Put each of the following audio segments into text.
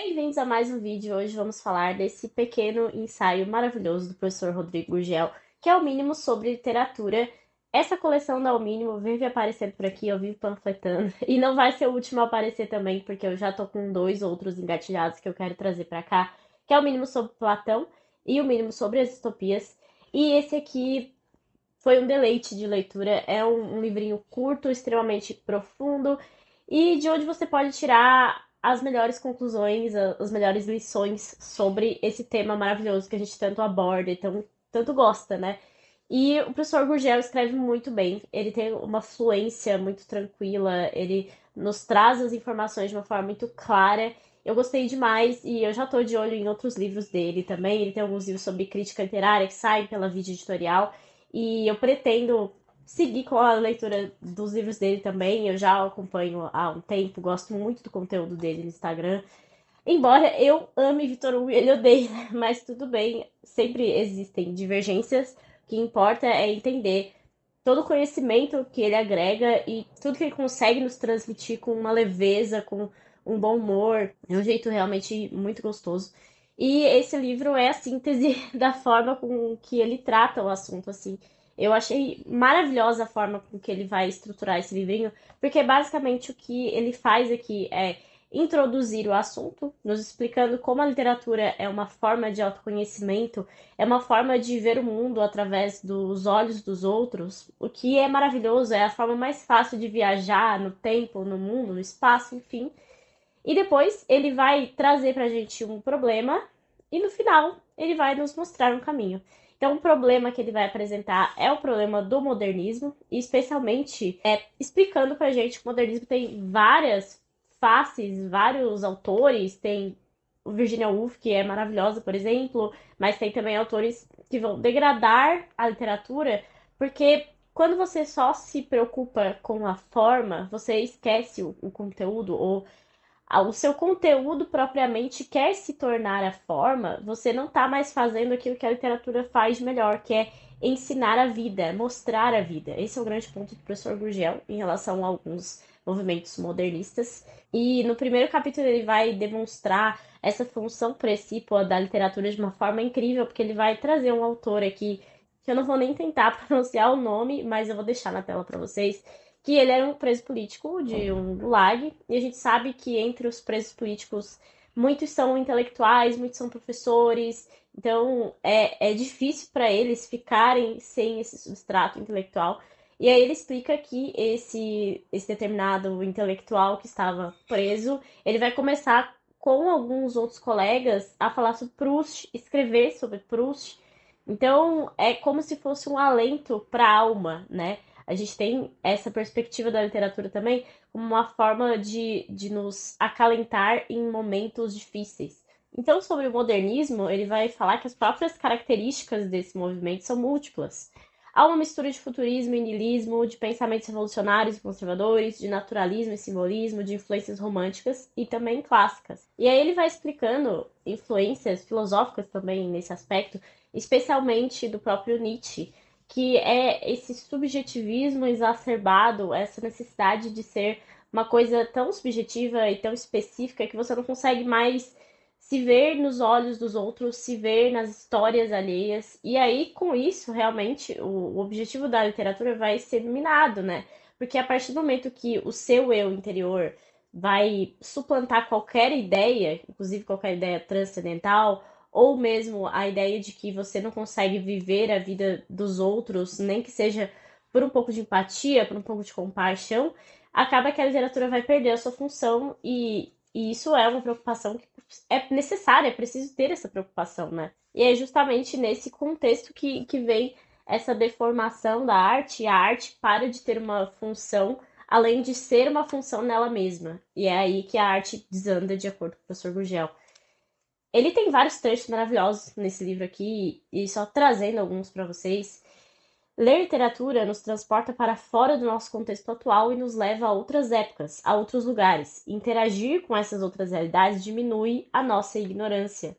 Bem-vindos a mais um vídeo. Hoje vamos falar desse pequeno ensaio maravilhoso do professor Rodrigo Gurgel, que é o mínimo sobre literatura. Essa coleção da O Mínimo vive aparecendo por aqui, eu vivo panfletando, e não vai ser o último a aparecer também, porque eu já tô com dois outros engatilhados que eu quero trazer pra cá, que é o mínimo sobre Platão e o mínimo sobre as utopias. E esse aqui foi um deleite de leitura, é um livrinho curto, extremamente profundo, e de onde você pode tirar as melhores conclusões, as melhores lições sobre esse tema maravilhoso que a gente tanto aborda e tanto gosta, né? E o professor Gurgel escreve muito bem, ele tem uma fluência muito tranquila, ele nos traz as informações de uma forma muito clara. Eu gostei demais e eu já estou de olho em outros livros dele também. Ele tem alguns livros sobre crítica literária que saem pela Vídeo Editorial e eu pretendo seguir com a leitura dos livros dele também. Eu já o acompanho há um tempo, gosto muito do conteúdo dele no Instagram. Embora eu ame Vitor Hugo e ele odeie, né? Mas tudo bem, sempre existem divergências. O que importa é entender todo o conhecimento que ele agrega e tudo que ele consegue nos transmitir com uma leveza, com um bom humor, é um jeito realmente muito gostoso. E esse livro é a síntese da forma com que ele trata o assunto, assim. Eu achei maravilhosa a forma com que ele vai estruturar esse livrinho, porque basicamente o que ele faz aqui é introduzir o assunto, nos explicando como a literatura é uma forma de autoconhecimento, é uma forma de ver o mundo através dos olhos dos outros. O que é maravilhoso, é a forma mais fácil de viajar no tempo, no mundo, no espaço, enfim. E depois ele vai trazer pra gente um problema e no final ele vai nos mostrar um caminho. Então, o problema que ele vai apresentar é o problema do modernismo, e especialmente explicando pra gente que o modernismo tem várias faces, vários autores, tem o Virginia Woolf, que é maravilhosa, por exemplo, mas tem também autores que vão degradar a literatura, porque quando você só se preocupa com a forma, você esquece o conteúdo, ou o seu conteúdo propriamente quer se tornar a forma, você não está mais fazendo aquilo que a literatura faz de melhor, que é ensinar a vida, mostrar a vida. Esse é o grande ponto do professor Gurgel em relação a alguns movimentos modernistas. E no primeiro capítulo ele vai demonstrar essa função precípua da literatura de uma forma incrível, porque ele vai trazer um autor aqui, que eu não vou nem tentar pronunciar o nome, mas eu vou deixar na tela para vocês, que ele era um preso político de um gulag, e a gente sabe que entre os presos políticos, muitos são intelectuais, muitos são professores, então é difícil para eles ficarem sem esse substrato intelectual. E aí ele explica que esse determinado intelectual que estava preso, ele vai começar com alguns outros colegas a falar sobre Proust, escrever sobre Proust. Então é como se fosse um alento para a alma, né? A gente tem essa perspectiva da literatura também como uma forma de nos acalentar em momentos difíceis. Então, sobre o modernismo, ele vai falar que as próprias características desse movimento são múltiplas. Há uma mistura de futurismo e niilismo, de pensamentos revolucionários e conservadores, de naturalismo e simbolismo, de influências românticas e também clássicas. E aí ele vai explicando influências filosóficas também nesse aspecto, especialmente do próprio Nietzsche, que é esse subjetivismo exacerbado, essa necessidade de ser uma coisa tão subjetiva e tão específica que você não consegue mais se ver nos olhos dos outros, se ver nas histórias alheias. E aí, com isso, realmente, o objetivo da literatura vai ser minado, né? Porque a partir do momento que o seu eu interior vai suplantar qualquer ideia, inclusive qualquer ideia transcendental, ou mesmo a ideia de que você não consegue viver a vida dos outros, nem que seja por um pouco de empatia, por um pouco de compaixão, acaba que a literatura vai perder a sua função e isso é uma preocupação que é necessária, é preciso ter essa preocupação, né? E é justamente nesse contexto que vem essa deformação da arte, e a arte para de ter uma função além de ser uma função nela mesma. E é aí que a arte desanda, de acordo com o professor Gurgel. Ele tem vários trechos maravilhosos nesse livro aqui, e só trazendo alguns para vocês. Ler literatura nos transporta para fora do nosso contexto atual e nos leva a outras épocas, a outros lugares. Interagir com essas outras realidades diminui a nossa ignorância.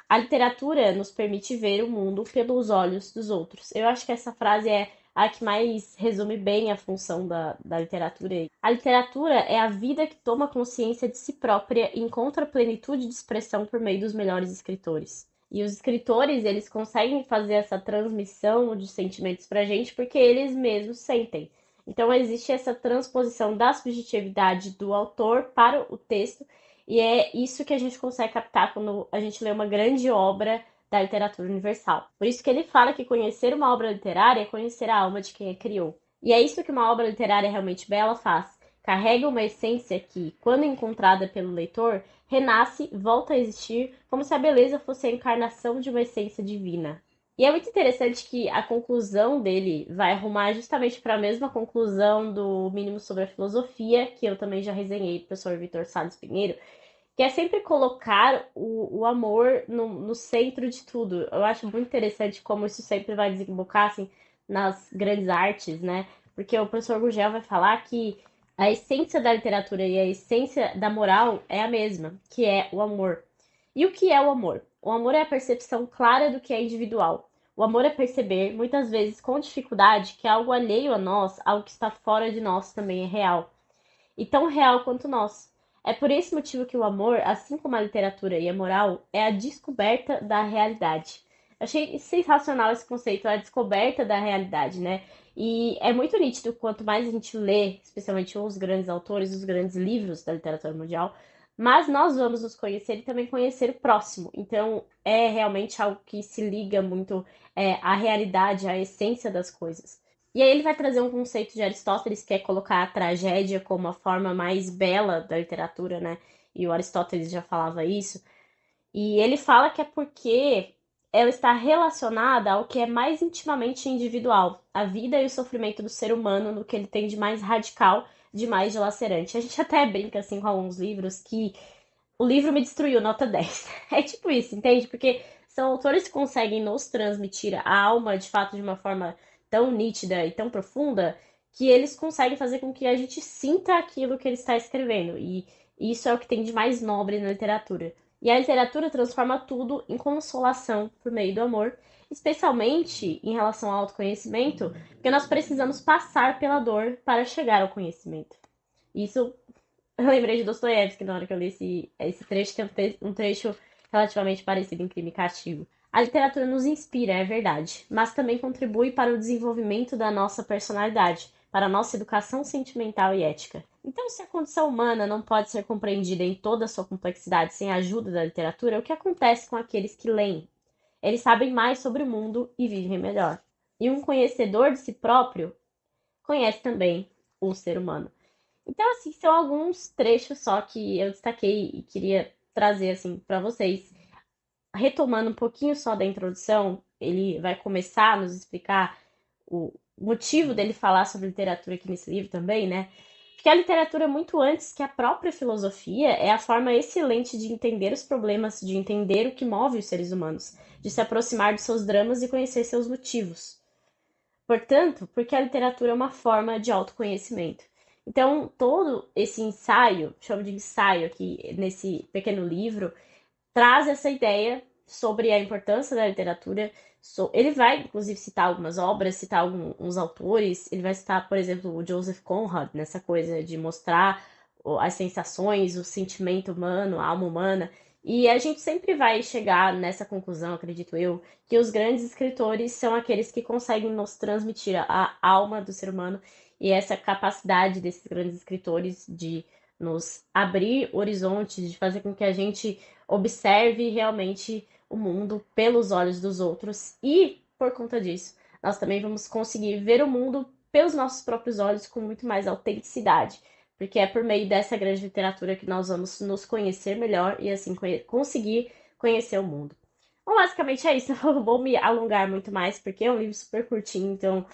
A literatura nos permite ver o mundo pelos olhos dos outros. Eu acho que essa frase é a que mais resume bem a função da literatura. A literatura é a vida que toma consciência de si própria e encontra plenitude de expressão por meio dos melhores escritores. E os escritores, eles conseguem fazer essa transmissão de sentimentos pra gente porque eles mesmos sentem. Então existe essa transposição da subjetividade do autor para o texto, e é isso que a gente consegue captar quando a gente lê uma grande obra da literatura universal. Por isso que ele fala que conhecer uma obra literária é conhecer a alma de quem a criou. E é isso que uma obra literária realmente bela faz. Carrega uma essência que, quando encontrada pelo leitor, renasce, volta a existir, como se a beleza fosse a encarnação de uma essência divina. E é muito interessante que a conclusão dele vai arrumar justamente para a mesma conclusão do Mínimo sobre a Filosofia, que eu também já resenhei, professor Vitor Salles Pinheiro, que é sempre colocar o amor no centro de tudo. Eu acho muito interessante como isso sempre vai desembocar assim, nas grandes artes, né? Porque o professor Gurgel vai falar que a essência da literatura e a essência da moral é a mesma, que é o amor. E o que é o amor? O amor é a percepção clara do que é individual. O amor é perceber, muitas vezes com dificuldade, que algo alheio a nós, algo que está fora de nós também é real. E tão real quanto nós. É por esse motivo que o amor, assim como a literatura e a moral, é a descoberta da realidade. Achei sensacional esse conceito, a descoberta da realidade, né? E é muito nítido quanto mais a gente lê, especialmente os grandes autores, os grandes livros da literatura mundial, mas nós vamos nos conhecer e também conhecer o próximo. Então, é realmente algo que se liga muito à realidade, à essência das coisas. E aí ele vai trazer um conceito de Aristóteles, que é colocar a tragédia como a forma mais bela da literatura, né? E o Aristóteles já falava isso. E ele fala que é porque ela está relacionada ao que é mais intimamente individual, a vida e o sofrimento do ser humano no que ele tem de mais radical, de mais dilacerante. A gente até brinca assim com alguns livros que o livro me destruiu, nota 10. É tipo isso, entende? Porque são autores que conseguem nos transmitir a alma, de fato, de uma forma tão nítida e tão profunda, que eles conseguem fazer com que a gente sinta aquilo que ele está escrevendo. E isso é o que tem de mais nobre na literatura. E a literatura transforma tudo em consolação por meio do amor, especialmente em relação ao autoconhecimento, porque nós precisamos passar pela dor para chegar ao conhecimento. Isso eu lembrei de Dostoiévski na hora que eu li esse trecho, que é um trecho relativamente parecido em Crime e Castigo. A literatura nos inspira, é verdade, mas também contribui para o desenvolvimento da nossa personalidade, para a nossa educação sentimental e ética. Então, se a condição humana não pode ser compreendida em toda a sua complexidade sem a ajuda da literatura, o que acontece com aqueles que leem? Eles sabem mais sobre o mundo e vivem melhor. E um conhecedor de si próprio conhece também o ser humano. Então, assim, são alguns trechos só que eu destaquei e queria trazer, assim, para vocês. Retomando um pouquinho só da introdução, ele vai começar a nos explicar o motivo dele falar sobre literatura aqui nesse livro também, né? Porque a literatura, muito antes que a própria filosofia, é a forma excelente de entender os problemas, de entender o que move os seres humanos, de se aproximar de seus dramas e conhecer seus motivos. Portanto, porque a literatura é uma forma de autoconhecimento. Então, todo esse ensaio, chamo de ensaio aqui nesse pequeno livro, traz essa ideia sobre a importância da literatura. Ele vai, inclusive, citar algumas obras, citar alguns autores. Ele vai citar, por exemplo, o Joseph Conrad, nessa coisa de mostrar as sensações, o sentimento humano, a alma humana. E a gente sempre vai chegar nessa conclusão, acredito eu, que os grandes escritores são aqueles que conseguem nos transmitir a alma do ser humano e essa capacidade desses grandes escritores de nos abrir horizontes, de fazer com que a gente observe realmente o mundo pelos olhos dos outros e, por conta disso, nós também vamos conseguir ver o mundo pelos nossos próprios olhos com muito mais autenticidade, porque é por meio dessa grande literatura que nós vamos nos conhecer melhor e assim conseguir conhecer o mundo. Bom, basicamente é isso. Eu não vou me alongar muito mais, porque é um livro super curtinho, então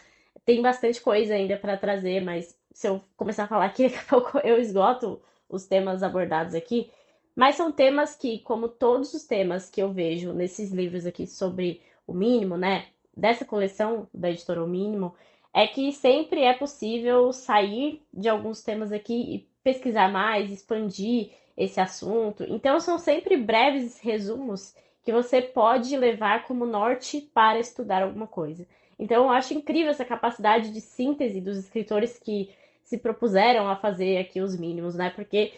tem bastante coisa ainda para trazer, mas se eu começar a falar aqui, daqui a pouco eu esgoto os temas abordados aqui. Mas são temas que, como todos os temas que eu vejo nesses livros aqui sobre o mínimo, né? Dessa coleção da editora O Mínimo, é que sempre é possível sair de alguns temas aqui e pesquisar mais, expandir esse assunto. Então, são sempre breves resumos que você pode levar como norte para estudar alguma coisa. Então, eu acho incrível essa capacidade de síntese dos escritores que se propuseram a fazer aqui os mínimos, né? Porque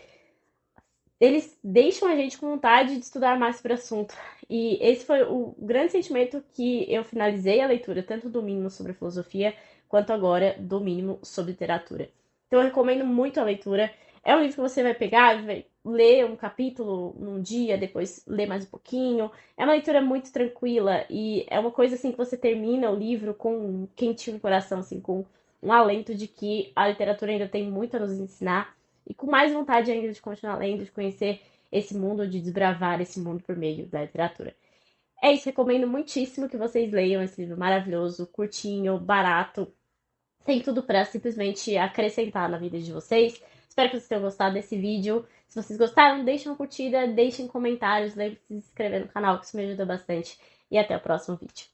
eles deixam a gente com vontade de estudar mais sobre o assunto. E esse foi o grande sentimento que eu finalizei a leitura, tanto do mínimo sobre filosofia, quanto agora do mínimo sobre literatura. Então eu recomendo muito a leitura. É um livro que você vai pegar, vai ler um capítulo num dia, depois ler mais um pouquinho. É uma leitura muito tranquila e é uma coisa assim que você termina o livro com um quentinho no coração, assim, com um alento de que a literatura ainda tem muito a nos ensinar e com mais vontade ainda de continuar lendo, de conhecer esse mundo, de desbravar esse mundo por meio da literatura. É isso, recomendo muitíssimo que vocês leiam esse livro maravilhoso, curtinho, barato, tem tudo para simplesmente acrescentar na vida de vocês. Espero que vocês tenham gostado desse vídeo. Se vocês gostaram, deixem uma curtida, deixem comentários, lembre-se de se inscrever no canal, que isso me ajuda bastante. E até o próximo vídeo.